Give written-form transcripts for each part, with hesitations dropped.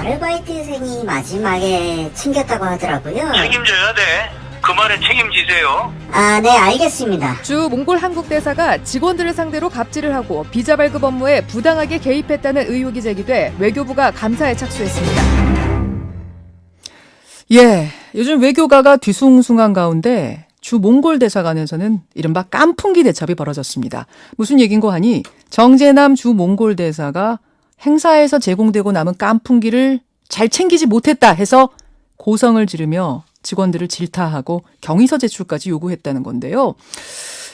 아르바이트생이 마지막에 챙겼다고 하더라고요. 책임져야 돼. 그 말에 책임지세요. 아, 네, 알겠습니다. 주 몽골 한국 대사가 직원들을 상대로 갑질을 하고 비자 발급 업무에 부당하게 개입했다는 의혹이 제기돼 외교부가 감사에 착수했습니다. 예, 요즘 외교가가 뒤숭숭한 가운데 주 몽골 대사관에서는 이른바 깐풍기 대첩이 벌어졌습니다. 무슨 얘긴고 하니 정재남 주 몽골 대사가 행사에서 제공되고 남은 깐풍기를 잘 챙기지 못했다 해서 고성을 지르며 직원들을 질타하고 경위서 제출까지 요구했다는 건데요.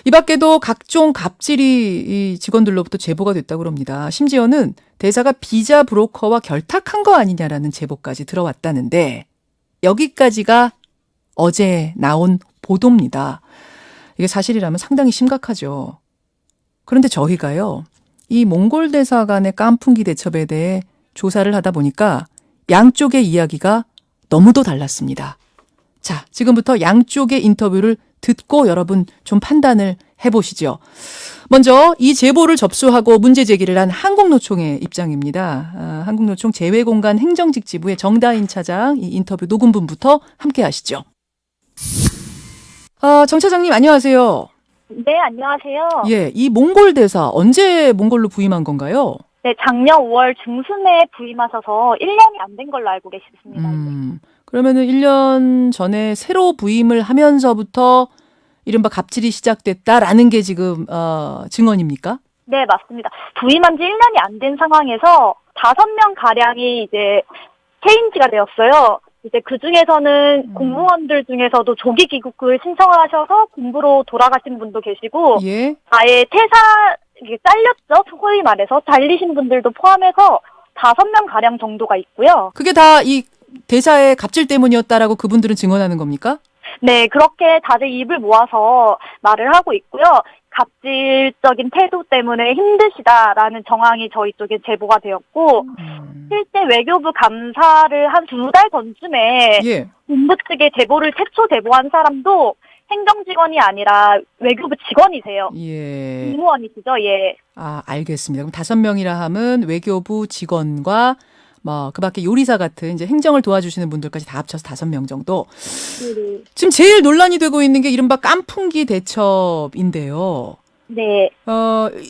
이 밖에도 각종 갑질이 이 직원들로부터 제보가 됐다고 합니다. 심지어는 대사가 비자 브로커와 결탁한 거 아니냐라는 제보까지 들어왔다는데 여기까지가 어제 나온 보도입니다. 이게 사실이라면 상당히 심각하죠. 그런데 저희가요, 이 몽골 대사관의 깐풍기 대첩에 대해 조사를 하다 보니까 양쪽의 이야기가 너무도 달랐습니다. 자, 지금부터 양쪽의 인터뷰를 듣고 여러분 좀 판단을 해보시죠. 먼저 이 제보를 접수하고 문제 제기를 한 한국노총의 입장입니다. 한국노총 재외공간 행정직지부의 정다인 차장 이 인터뷰 녹음분부터 함께 하시죠. 정 차장님 안녕하세요. 네, 안녕하세요. 예, 이 몽골 대사 언제 몽골로 부임한 건가요? 네, 작년 5월 중순에 부임하셔서 1년이 안 된 걸로 알고 계십니다. 그러면은 1년 전에 새로 부임을 하면서부터 이른바 갑질이 시작됐다라는 게 지금 증언입니까? 네, 맞습니다. 부임한 지 1년이 안 된 상황에서 5명 가량이 이제 퇴임지가 되었어요. 이제 그 중에서는 공무원들 중에서도 조기 귀국을 신청하셔서 군부로 돌아가신 분도 계시고, 예. 아예 이게 잘렸죠. 소위 말해서 잘리신 분들도 포함해서 5명 가량 정도가 있고요. 그게 다 이 대사의 갑질 때문이었다라고 그분들은 증언하는 겁니까? 네, 그렇게 다들 입을 모아서 말을 하고 있고요. 갑질적인 태도 때문에 힘드시다라는 정황이 저희 쪽에 제보가 되었고, 실제 외교부 감사를 한 2달 전쯤에 예. 본부 측에 제보를 최초 제보한 사람도 행정직원이 아니라 외교부 직원이세요. 예. 공무원이시죠, 예. 아, 알겠습니다. 그럼 5명이라 함은 외교부 직원과 그 밖에 요리사 같은 이제 행정을 도와주시는 분들까지 다 합쳐서 5명 정도. 네. 지금 제일 논란이 되고 있는 게 이른바 깐풍기 대첩인데요. 네.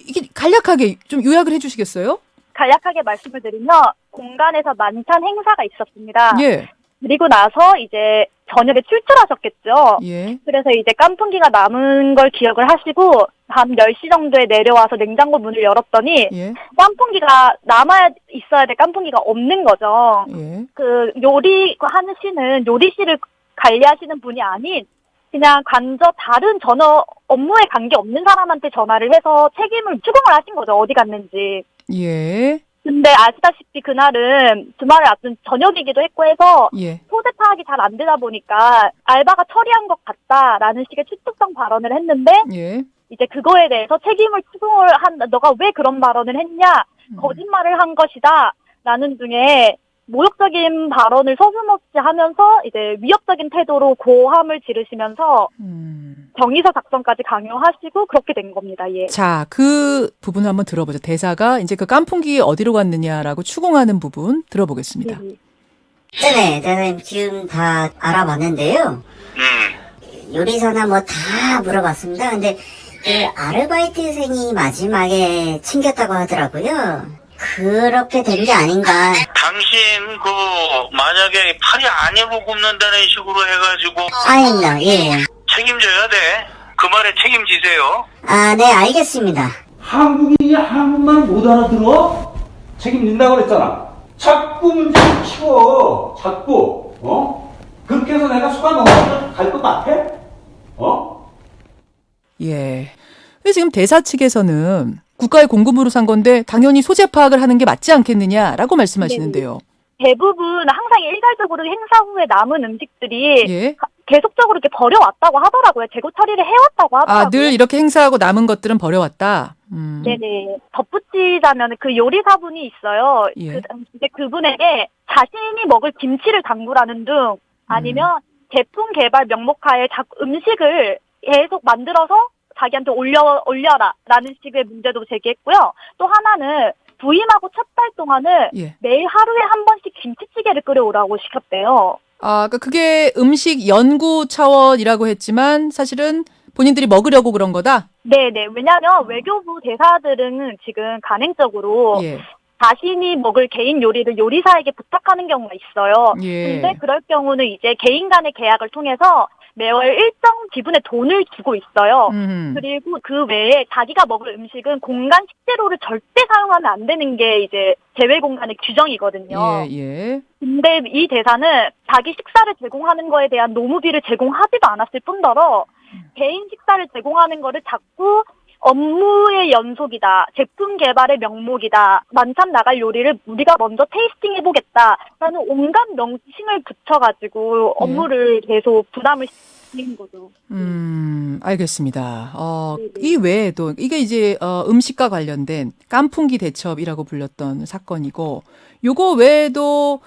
이게 간략하게 좀 요약을 해주시겠어요? 간략하게 말씀을 드리면 공간에서 만찬 행사가 있었습니다. 예. 그리고 나서 이제 저녁에 출출하셨겠죠. 예. 그래서 이제 깐풍기가 남은 걸 기억을 하시고 밤 10시 정도에 내려와서 냉장고 문을 열었더니 예. 깐풍기가 남아 있어야 될 깐풍기가 없는 거죠. 예. 그 요리하시는 요리실을 관리하시는 분이 아닌 그냥 다른 전혀 업무에 관계없는 사람한테 전화를 해서 책임을 추궁을 하신 거죠. 어디 갔는지. 예. 근데 아시다시피 그날은 주말을 앞둔 저녁이기도 했고 해서 예. 소재 파악이 잘 안 되다 보니까 알바가 처리한 것 같다라는 식의 추측성 발언을 했는데 예. 이제 그거에 대해서 책임을 추궁을 너가 왜 그런 발언을 했냐, 거짓말을 한 것이다 라는 등의 모욕적인 발언을 서슴없이 하면서 이제 위협적인 태도로 고함을 지르시면서 경위서 작성까지 강요하시고 그렇게 된 겁니다. 예. 자, 그 부분을 한번 들어보죠. 대사가 이제 그 깐풍기 어디로 갔느냐라고 추궁하는 부분 들어보겠습니다. 네, 네, 지금 다 알아봤는데요. 요리사나 뭐 다 물어봤습니다. 근데 그 아르바이트생이 마지막에 챙겼다고 하더라고요. 그렇게 된 게 아닌가. 당신 만약에 팔이 안 입고 굽는다는 식으로 해가지고 아닙니다. 예. 책임져야 돼. 그 말에 책임지세요. 아, 네, 알겠습니다. 한국인이 한국말 못 알아들어? 책임진다고 그랬잖아. 자꾸 문제를 키워. 자꾸. 그렇게 해서 내가 수가 넘어가면 갈 것 같아? 예. 근데 지금 대사 측에서는 국가의 공금으로 산 건데 당연히 소재 파악을 하는 게 맞지 않겠느냐라고 말씀하시는데요. 대부분 항상 일괄적으로 행사 후에 남은 음식들이 예. 계속적으로 이렇게 버려왔다고 하더라고요. 재고 처리를 해왔다고 하더라고요. 아, 늘 이렇게 행사하고 남은 것들은 버려왔다. 네네. 덧붙이자면 그 요리사분이 있어요. 예. 근데 그분에게 자신이 먹을 김치를 당부라는 등 아니면 제품 개발 명목하에 음식을 계속 만들어서 자기한테 올려라라는 식의 문제도 제기했고요. 또 하나는 부임하고 첫 달 동안은 예. 매일 하루에 한 번씩 김치찌개를 끓여오라고 시켰대요. 아, 그러니까 그게 음식 연구 차원이라고 했지만 사실은 본인들이 먹으려고 그런 거다? 네네. 왜냐하면 외교부 대사들은 지금 간행적으로 예. 자신이 먹을 개인 요리를 요리사에게 부탁하는 경우가 있어요. 예. 근데 그럴 경우는 이제 개인 간의 계약을 통해서 매월 일정 지분의 돈을 주고 있어요. 그리고 그 외에 자기가 먹을 음식은 공간 식재료를 절대 사용하면 안 되는 게 이제 제외 공간의 규정이거든요. 예, 예. 근데 이 대사는 자기 식사를 제공하는 거에 대한 노무비를 제공하지도 않았을 뿐더러 개인 식사를 제공하는 거를 자꾸 업무의 연속이다. 제품 개발의 명목이다. 만찬 나갈 요리를 우리가 먼저 테이스팅 해보겠다라는 온갖 명칭을 붙여가지고 업무를 계속 부담을 시키는 거죠. 알겠습니다. 이 외에도 이게 이제 음식과 관련된 깐풍기 대첩이라고 불렸던 사건이고, 요거 외에도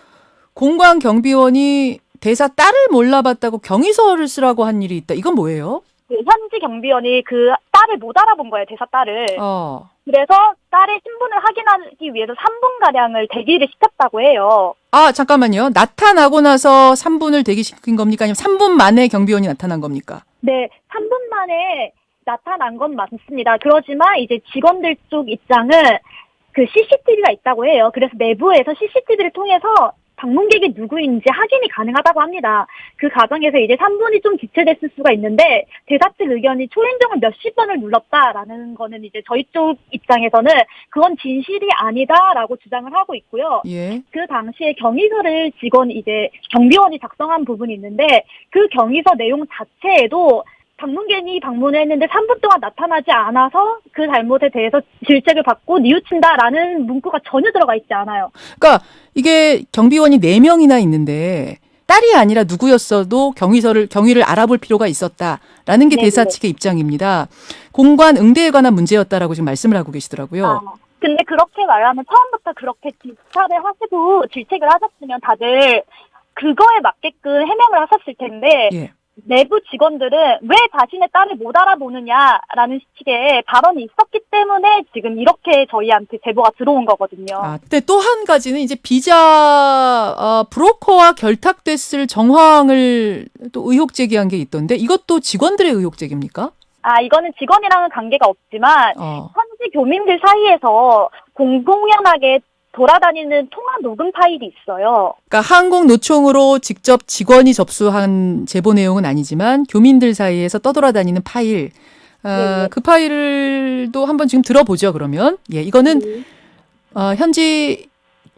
공관경비원이 대사 딸을 몰라봤다고 경위서를 쓰라고 한 일이 있다. 이건 뭐예요? 그 현지 경비원이 그 딸을 못 알아본 거예요, 대사 딸을. 그래서 딸의 신분을 확인하기 위해서 3분가량을 대기를 시켰다고 해요. 아, 잠깐만요. 나타나고 나서 3분을 대기시킨 겁니까? 아니면 3분 만에 경비원이 나타난 겁니까? 네, 3분 만에 나타난 건 맞습니다. 그렇지만 이제 직원들 쪽 입장은 그 CCTV가 있다고 해요. 그래서 내부에서 CCTV를 통해서 방문객이 누구인지 확인이 가능하다고 합니다. 그 과정에서 이제 3분이 좀 지체됐을 수가 있는데 대사 측 의견이 초인종을 몇십 번을 눌렀다라는 거는 이제 저희 쪽 입장에서는 그건 진실이 아니다라고 주장을 하고 있고요. 예. 그 당시에 경위서를 경비원이 작성한 부분이 있는데 그 경위서 내용 자체에도 방문객이 방문을 했는데 3분 동안 나타나지 않아서 그 잘못에 대해서 질책을 받고 뉘우친다라는 문구가 전혀 들어가 있지 않아요. 그러니까 이게 경비원이 4명이나 있는데 딸이 아니라 누구였어도 경위를 알아볼 필요가 있었다라는 게 네, 대사 네. 측의 입장입니다. 공관 응대에 관한 문제였다라고 지금 말씀을 하고 계시더라고요. 근데 그렇게 말하면 처음부터 그렇게 질타를 하시고 질책을 하셨으면 다들 그거에 맞게끔 해명을 하셨을 텐데 예. 내부 직원들은 왜 자신의 딸을 못 알아보느냐라는 식의 발언이 있었기 때문에 지금 이렇게 저희한테 제보가 들어온 거거든요. 근데 또 한 가지는 이제 비자 브로커와 결탁됐을 정황을 또 의혹 제기한 게 있던데 이것도 직원들의 의혹 제기입니까? 이거는 직원이랑은 관계가 없지만 현지 교민들 사이에서 공공연하게 돌아다니는 통화 녹음 파일이 있어요. 그러니까 항공노총으로 직접 직원이 접수한 제보 내용은 아니지만 교민들 사이에서 떠돌아다니는 파일, 그 파일도 한번 지금 들어보죠. 그러면 이거는 현지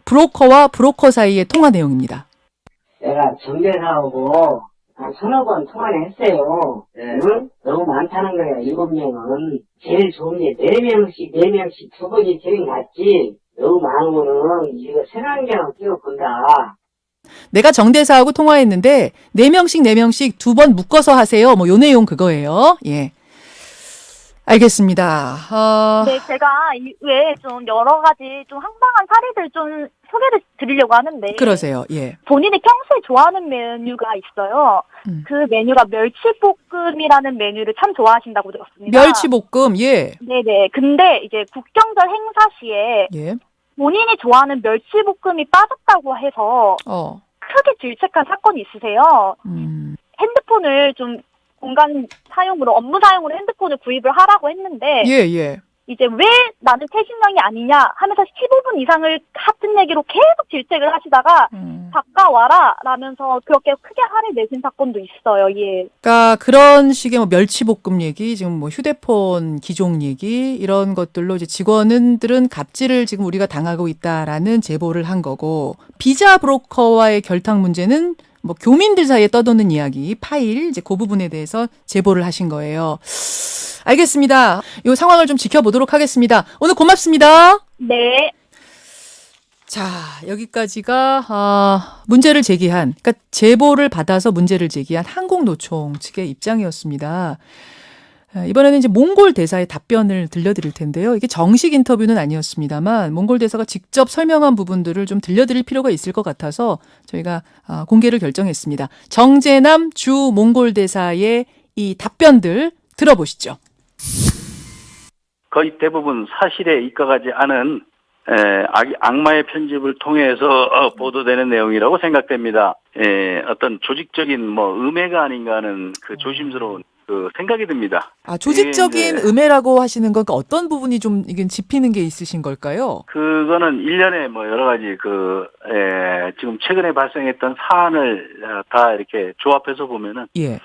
브로커와 브로커 사이의 통화 내용입니다. 내가 정대사하고 한 서너 번 통화를 했어요. 응? 너무 많다는 거야. 7명은 제일 좋은 게 4명씩 2번이 제일 낫지. 너무 많으면은 이거 생활경을 끼워본다. 내가 정대사하고 통화했는데 4명씩 2번 묶어서 하세요. 뭐 요 내용 그거예요. 예. 알겠습니다. 네, 제가 이외에 좀 여러 가지 좀 황당한 사례들 좀 소개를 드리려고 하는데. 그러세요. 예. 본인이 평소에 좋아하는 메뉴가 있어요. 그 메뉴가 멸치볶음이라는 메뉴를 참 좋아하신다고 들었습니다. 멸치볶음, 예. 네네. 근데 이제 국경절 행사 시에 예. 본인이 좋아하는 멸치볶음이 빠졌다고 해서 크게 질책한 사건이 있으세요. 핸드폰을 좀 공간 사용으로, 업무 사용으로 핸드폰을 구입을 하라고 했는데 예. 이제 왜 나는 최신형이 아니냐 하면서 15분 이상을 같은 얘기로 계속 질책을 하시다가 바꿔와라 라면서 그렇게 크게 화를 내신 사건도 있어요. 예. 그러니까 그런 식의 뭐 멸치볶음 얘기, 지금 뭐 휴대폰 기종 얘기 이런 것들로 이제 직원들은 갑질을 지금 우리가 당하고 있다라는 제보를 한 거고, 비자 브로커와의 결탁 문제는 뭐 교민들 사이에 떠도는 이야기, 파일 이제 그 부분에 대해서 제보를 하신 거예요. 알겠습니다. 이 상황을 좀 지켜보도록 하겠습니다. 오늘 고맙습니다. 네. 자, 여기까지가 문제를 제기한, 그러니까 제보를 받아서 문제를 제기한 항공노총 측의 입장이었습니다. 이번에는 이제 몽골 대사의 답변을 들려드릴 텐데요. 이게 정식 인터뷰는 아니었습니다만 몽골 대사가 직접 설명한 부분들을 좀 들려드릴 필요가 있을 것 같아서 저희가 공개를 결정했습니다. 정재남 주 몽골 대사의 이 답변들 들어보시죠. 거의 대부분 사실에 입각하지 않은 악마의 편집을 통해서 보도되는 내용이라고 생각됩니다. 어떤 조직적인 음해가 아닌가 하는 그 조심스러운 그 생각이 듭니다. 아, 조직적인 음해라고 하시는 건 어떤 부분이 좀 이게 짚히는 게 있으신 걸까요? 그거는 일련의 여러 가지 지금 최근에 발생했던 사안을 다 이렇게 조합해서 보면은 예.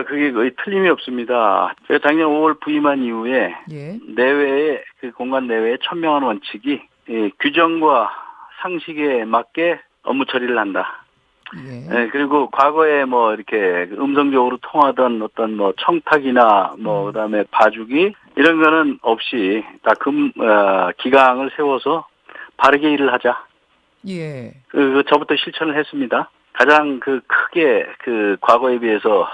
그게 거의 틀림이 없습니다. 제가 작년 5월 부임한 이후에 예. 내외에 그 공간 내외에 천명한 원칙이 규정과 상식에 맞게 업무 처리를 한다. 예. 그리고 과거에 이렇게 음성적으로 통하던 어떤 청탁이나 그다음에 봐주기 이런 거는 없이 다 기강을 세워서 바르게 일을 하자. 예. 저부터 실천을 했습니다. 가장 크게 과거에 비해서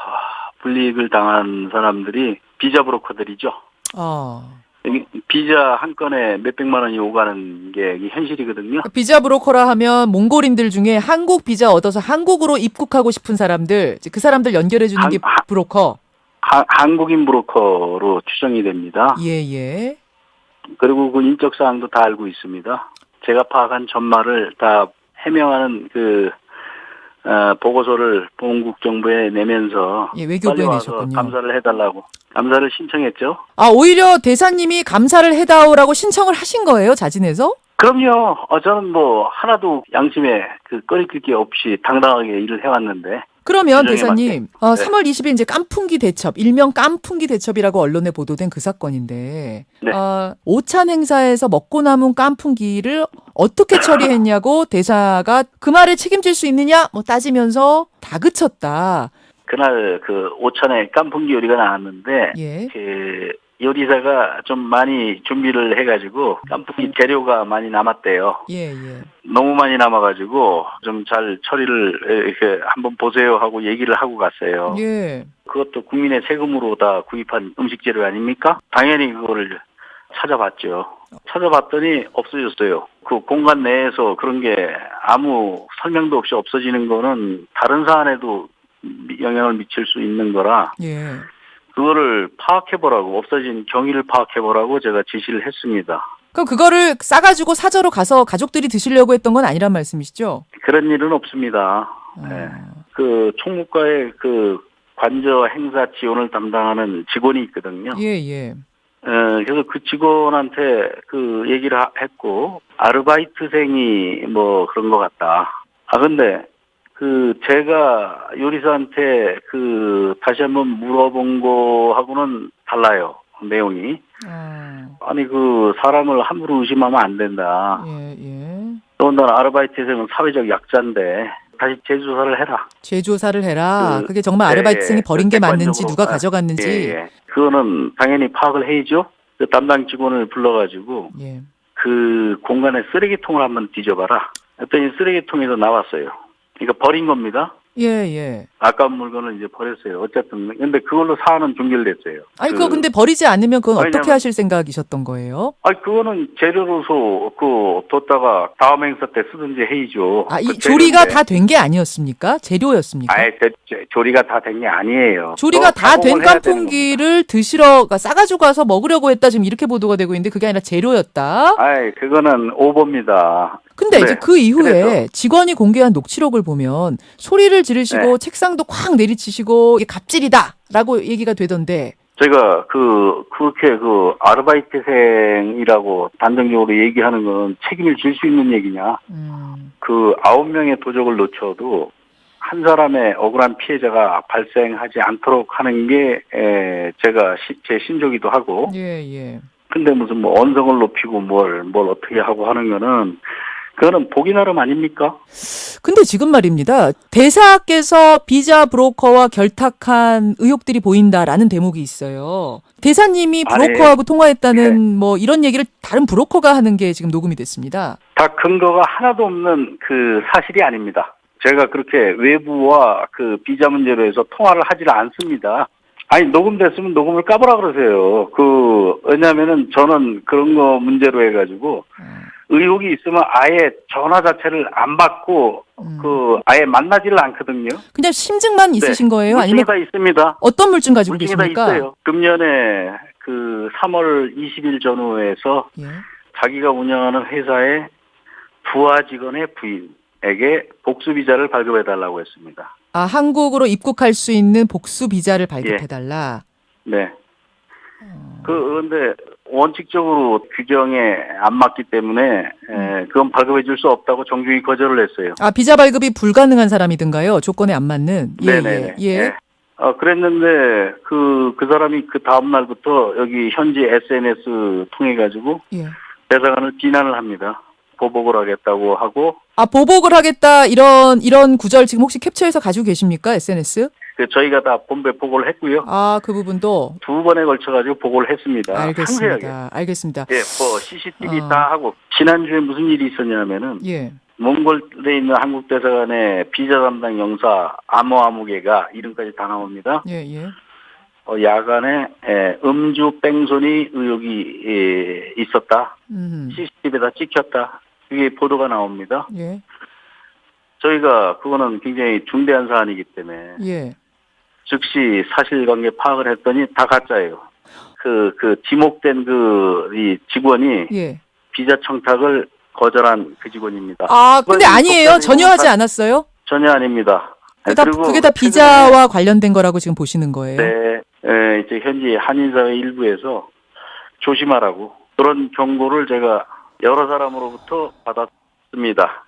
불이익을 당한 사람들이 비자 브로커들이죠. 비자 한 건에 몇백만 원이 오가는 게 현실이거든요. 비자 브로커라 하면 몽골인들 중에 한국 비자 얻어서 한국으로 입국하고 싶은 사람들, 그 사람들 연결해 주는 게 브로커. 한국인 브로커로 추정이 됩니다. 예. 그리고 그 인적 사항도 다 알고 있습니다. 제가 파악한 전말을 다 해명하는 보고서를 보건국 정부에 내면서 외교부에 빨리 와서 내셨군요. 감사를 해달라고 감사를 신청했죠. 아, 오히려 대사님이 감사를 해다오라고 신청을 하신 거예요, 자진해서? 그럼요. 저는 하나도 양심에 꺼리낄 게 없이 당당하게 일을 해왔는데. 그러면 규정에 대사님, 맞게. 3월 20일 이제 깐풍기 대첩, 일명 깐풍기 대첩이라고 언론에 보도된 그 사건인데, 네. 오찬 행사에서 먹고 남은 깐풍기를 어떻게 처리했냐고 대사가 그 말에 책임질 수 있느냐 따지면서 다그쳤다. 그날 오찬에 깐풍기 요리가 나왔는데, 예. 요리사가 좀 많이 준비를 해가지고 깐풍기 재료가 많이 남았대요. 예. 너무 많이 남아가지고 좀 잘 처리를 이렇게 한번 보세요 하고 얘기를 하고 갔어요. 예. 그것도 국민의 세금으로 다 구입한 음식 재료 아닙니까? 당연히 그거를 찾아봤죠. 찾아봤더니 없어졌어요. 그 공간 내에서 그런 게 아무 설명도 없이 없어지는 거는 다른 사안에도 영향을 미칠 수 있는 거라 예. 그거를 파악해보라고 없어진 경위를 파악해보라고 제가 지시를 했습니다. 그럼 그거를 싸가지고 사저로 가서 가족들이 드시려고 했던 건 아니란 말씀이시죠? 그런 일은 없습니다. 네. 총무과의 관저 행사 지원을 담당하는 직원이 있거든요. 예. 그래서 그 직원한테 얘기를 했고, 아르바이트생이 그런 것 같다. 근데, 제가 요리사한테 다시 한번 물어본 거하고는 달라요. 내용이. 아니, 사람을 함부로 의심하면 안 된다. 예. 더군다나 아르바이트생은 사회적 약자인데, 다시 재조사를 해라. 재조사를 해라. 그게 정말 아르바이트생이 버린 게 맞는지 누가 가져갔는지. 예. 그거는 당연히 파악을 해야죠. 담당 직원을 불러가지고 예. 그 공간에 쓰레기통을 한번 뒤져봐라. 했더니 쓰레기통에서 나왔어요. 그러니까 버린 겁니다. 예. 아까운 물건을 이제 버렸어요. 어쨌든 근데 그걸로 사안은 종결됐어요. 아니 그거 근데 버리지 않으면 그건 어떻게 왜냐면- 하실 생각이셨던 거예요? 그거는 재료로서 뒀다가 다음 행사 때 쓰든지 해야죠. 이 그 조리가 재료인데. 다 된 게 아니었습니까? 재료였습니까? 조리가 다 된 게 아니에요. 조리가 다 된 가공을 해야 되는 깐풍기를 드시러 싸가지고 가서 먹으려고 했다 지금 이렇게 보도가 되고 있는데 그게 아니라 재료였다. 그거는 오버입니다. 근데 네, 이제 그 이후에 그래서. 직원이 공개한 녹취록을 보면 소리를 지르시고 네. 책상도 콱 내리치시고 이게 갑질이다라고 얘기가 되던데. 제가 그렇게 아르바이트생이라고 단정적으로 얘기하는 건 책임을 질 수 있는 얘기냐? 9명의 도적을 놓쳐도 한 사람의 억울한 피해자가 발생하지 않도록 하는 게 제가 제 신조기도 하고. 예. 근데 무슨 언성을 높이고 뭘 어떻게 하고 하는 거는 그거는 보기 나름 아닙니까? 근데 지금 말입니다. 대사께서 비자 브로커와 결탁한 의혹들이 보인다라는 대목이 있어요. 대사님이 브로커하고 통화했다는 이런 얘기를 다른 브로커가 하는 게 지금 녹음이 됐습니다. 다 근거가 하나도 없는 사실이 아닙니다. 제가 그렇게 외부와 비자 문제로 해서 통화를 하지를 않습니다. 녹음됐으면 녹음을 까보라 그러세요. 왜냐면은 저는 그런 거 문제로 해가지고 의혹이 있으면 아예 전화 자체를 안 받고 아예 만나지를 않거든요. 그냥 심증만 있으신 거예요? 아니면 물증이 다 있습니다. 어떤 물증 가지고 물증이 다 계십니까? 있어요. 금년에 3월 20일 전후에서 예. 자기가 운영하는 회사의 부하 직원의 부인에게 복수 비자를 발급해달라고 했습니다. 아, 한국으로 입국할 수 있는 복수 비자를 발급해달라. 네. 그런데 원칙적으로 규정에 안 맞기 때문에 그건 발급해 줄 수 없다고 정중히 거절을 했어요. 아, 비자 발급이 불가능한 사람이든가요? 조건에 안 맞는? 네네. 예. 그랬는데 그 사람이 그 다음 날부터 여기 현지 SNS 통해 가지고 예. 대사관을 비난을 합니다. 보복을 하겠다고 하고 아, 보복을 하겠다, 이런 구절 지금 혹시 capture해서 가지고 계십니까? SNS? 저희가 다 본부에 보고를 했고요. 아, 그 부분도? 2번에 걸쳐 가지고 보고를 했습니다. 알겠습니다. 상세하게. 알겠습니다. 예, 뭐 CCTV 다 하고 지난주에 무슨 일이 있었냐면은 예. 몽골에 있는 한국 대사관의 비자 담당 영사 아무개가 이름까지 다 나옵니다. 예. 야간에 음주 뺑소니 의혹이 있었다. CCTV에 다 찍혔다. 그게 보도가 나옵니다. 예. 저희가 그거는 굉장히 중대한 사안이기 때문에 예. 즉시 사실관계 파악을 했더니 다 가짜예요. 그 지목된 이 직원이 예. 비자 청탁을 거절한 그 직원입니다. 아, 근데 아니에요. 전혀 하지 않았어요? 전혀 아닙니다. 그게 다 비자와 관련된 거라고 지금 보시는 거예요? 네, 이제 현지 한인사회 일부에서 조심하라고 그런 경고를 제가 여러 사람으로부터 받았습니다.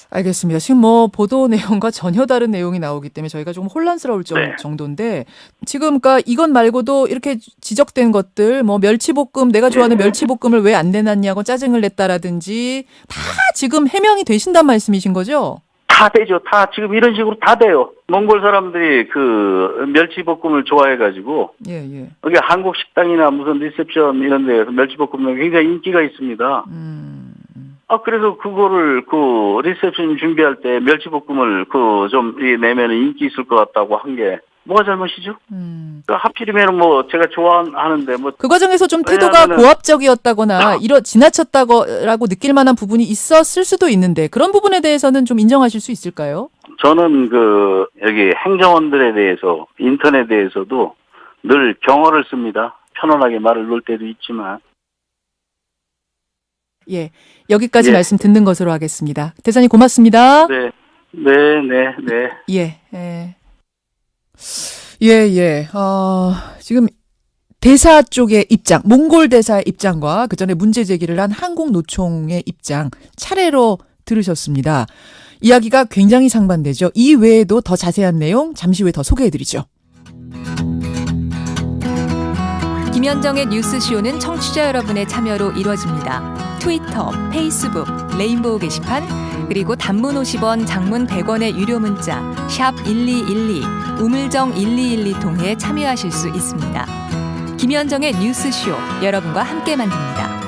알겠습니다. 지금 뭐 보도 내용과 전혀 다른 내용이 나오기 때문에 저희가 좀 혼란스러울 네. 정도인데 지금 그러니까 이건 말고도 이렇게 지적된 것들 뭐 멸치볶음 내가 좋아하는 멸치볶음을 왜 안 내놨냐고 짜증을 냈다라든지 다 지금 해명이 되신단 말씀이신 거죠? 다 되죠. 다 지금 이런 식으로 다 돼요. 몽골 사람들이 그 멸치볶음을 좋아해가지고 예. 여기 한국 식당이나 무슨 리셉션 이런 데에서 멸치볶음은 굉장히 인기가 있습니다. 그래서 그거를 그 리셉션 준비할 때 멸치볶음을 좀 내면 인기 있을 것 같다고 한 게 뭐가 잘못이죠? 하필이면 뭐 제가 좋아하는데 뭐 그 과정에서 좀 태도가 고압적이었다거나 지나쳤다고라고 느낄 만한 부분이 있었을 수도 있는데 그런 부분에 대해서는 좀 인정하실 수 있을까요? 저는 여기 행정원들에 대해서 인턴에 대해서도 늘 경어를 씁니다. 편안하게 말을 놓을 때도 있지만. 예, 여기까지 예. 말씀 듣는 것으로 하겠습니다. 대사님 고맙습니다. 네. 예. 지금 대사 쪽의 입장, 몽골 대사의 입장과 그 전에 문제 제기를 한 한국노총의 입장 차례로 들으셨습니다. 이야기가 굉장히 상반되죠. 이 외에도 더 자세한 내용 잠시 후에 더 소개해드리죠. 김현정의 뉴스쇼는 청취자 여러분의 참여로 이루어집니다. 트위터, 페이스북, 레인보우 게시판, 그리고 단문 50원, 장문 100원의 유료 문자 샵 1212, 우물정 1212 통해 참여하실 수 있습니다. 김현정의 뉴스쇼, 여러분과 함께 만듭니다.